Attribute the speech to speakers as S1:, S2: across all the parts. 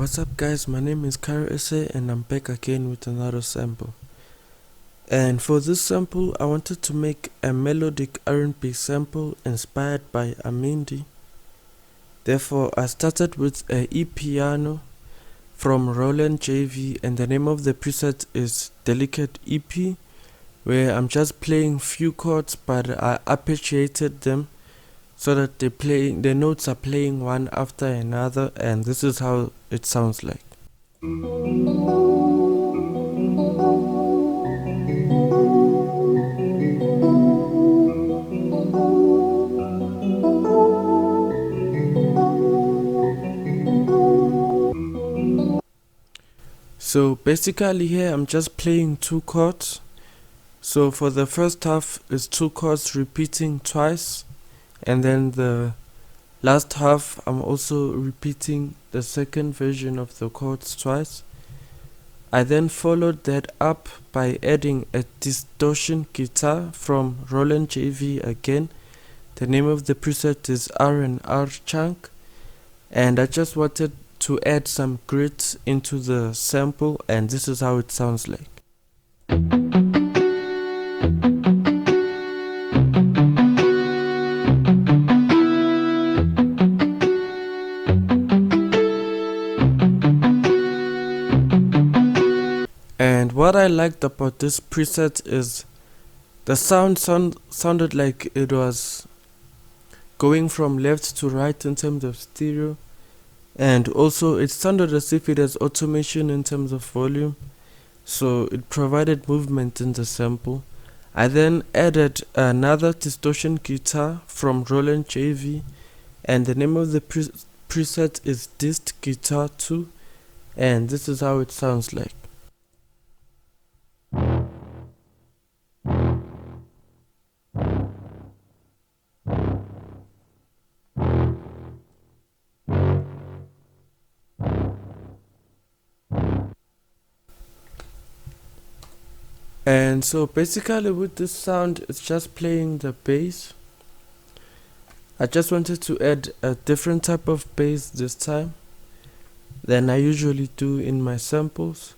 S1: What's up guys, my name is Kara and I'm back again with another sample. And for this sample I wanted to make a melodic R&B sample inspired by Amindi. Therefore I started with a EPiano from Roland JV, and the name of the preset is Delicate EP, where I'm just playing few chords but I arpeggiated them so that the notes are playing one after another, and this is how it sounds like. So basically here I'm just playing two chords. So for the first half is two chords repeating twice, and then the last half I'm also repeating the second version of the chords twice. I then followed that up by adding a distortion guitar from Roland JV again. The name of the preset is R&R chunk, and I just wanted to add some grit into the sample, and this is how it sounds like. And what I liked about this preset is the sounded like it was going from left to right in terms of stereo, and also it sounded as if it has automation in terms of volume, so it provided movement in the sample. I then added another distortion guitar from Roland JV, and the name of the preset is Dist Guitar 2, and this is how it sounds like. And so basically with this sound, it's just playing the bass. I just wanted to add a different type of bass this time than I usually do in my samples.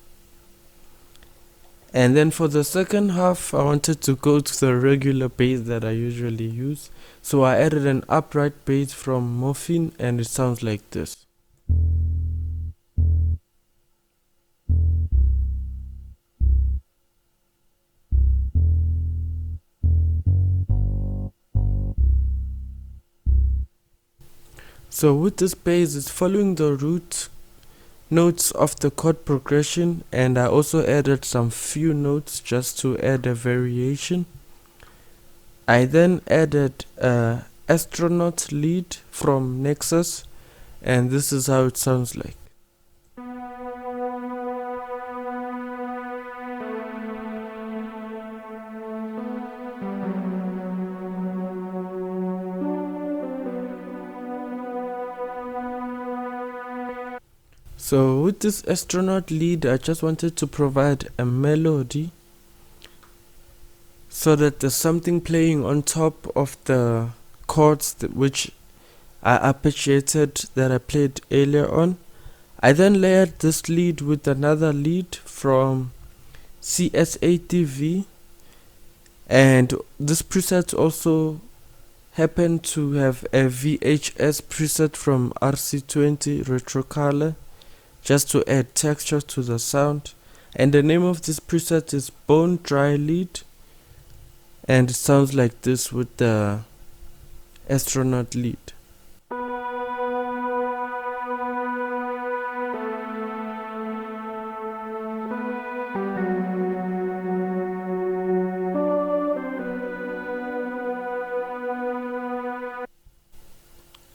S1: And then for the second half, I wanted to go to the regular bass that I usually use. So I added an upright bass from Morphine, and it sounds like this. So with this bass, it's following the root notes of the chord progression, and I also added some few notes just to add a variation. I then added a astronaut lead from Nexus, and this is how it sounds like. So with this astronaut lead, I just wanted to provide a melody so that there's something playing on top of the chords which I arpeggiated that I played earlier on. I then layered this lead with another lead from CS80V, and this preset also happened to have a VHS preset from RC20 Retro Color, just to add texture to the sound. And the name of this preset is Bone Dry Lead, and it sounds like this with the astronaut lead.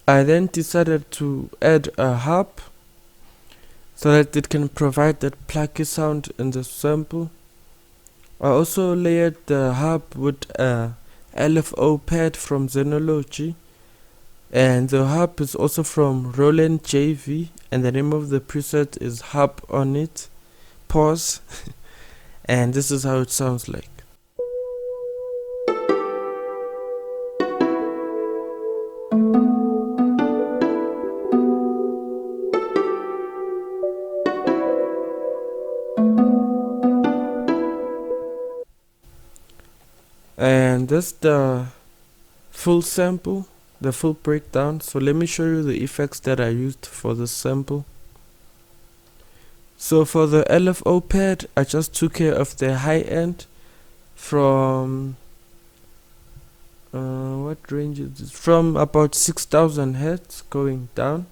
S1: I then decided to add a harp so that it can provide that plucky sound in the sample. I also layered the harp with a LFO pad from Xenology, and the harp is also from Roland JV, and the name of the preset is Harp on It, pause, and this is how it sounds like. And that's the full sample, the full breakdown. So let me show you the effects that I used for the sample. So for the LFO pad, I just took care of the high end from what range is it? From about 6000 Hz going down.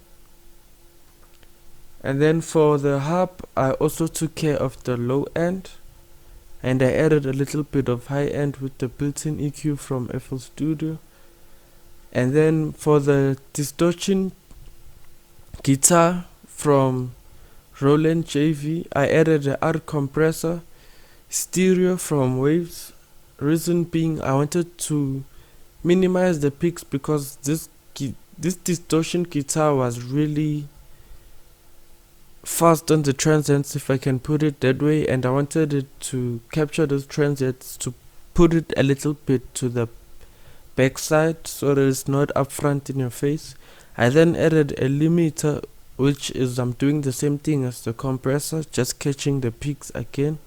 S1: And then for the harp, I also took care of the low end, and I added a little bit of high end with the built-in EQ from FL Studio. And then for the distortion guitar from Roland JV, I added the R compressor stereo from Waves. Reason being, I wanted to minimize the peaks because this distortion guitar was really fast on the transients, if I can put it that way, and I wanted it to capture those transients to put it a little bit to the backside so that it's not up front in your face. I then added a limiter, which is I'm doing the same thing as the compressor, just catching the peaks again.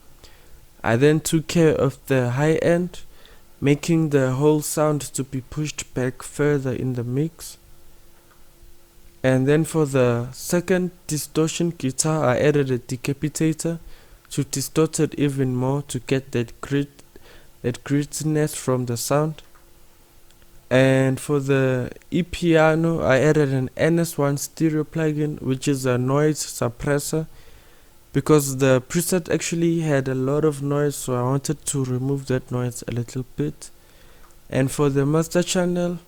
S1: I then took care of the high end, making the whole sound to be pushed back further in the mix. And then for the second distortion guitar, I added a decapitator to distort it even more to get that grittiness from the sound. And for the EPiano, I added an NS1 stereo plugin, which is a noise suppressor, because the preset actually had a lot of noise, so I wanted to remove that noise a little bit. And for the master channel,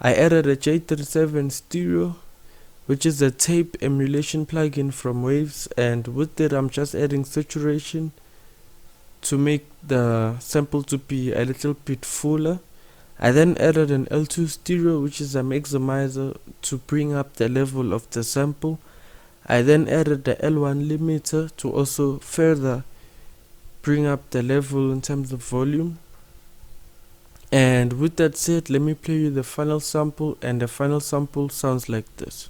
S1: I added a J37 stereo, which is a tape emulation plugin from Waves, and with it I'm just adding saturation to make the sample to be a little bit fuller. I then added an L2 stereo, which is a maximizer to bring up the level of the sample. I then added the L1 limiter to also further bring up the level in terms of volume. And with that said, let me play you the final sample, and the final sample sounds like this.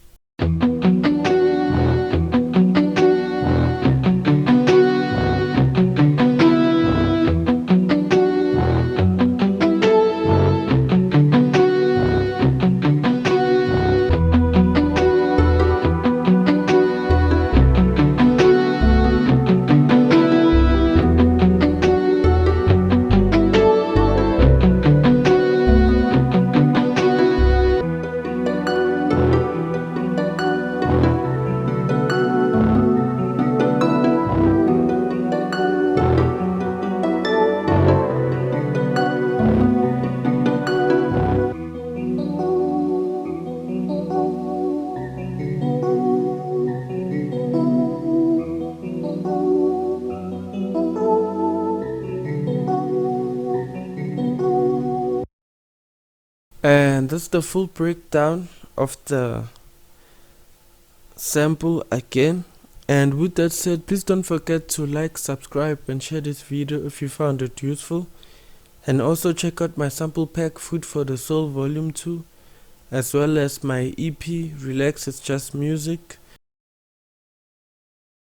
S1: And that's the full breakdown of the sample again. And with that said, please don't forget to like, subscribe and share this video if you found it useful. And also check out my sample pack Food for the Soul Volume 2, as well as my EP Relax It's Just Music.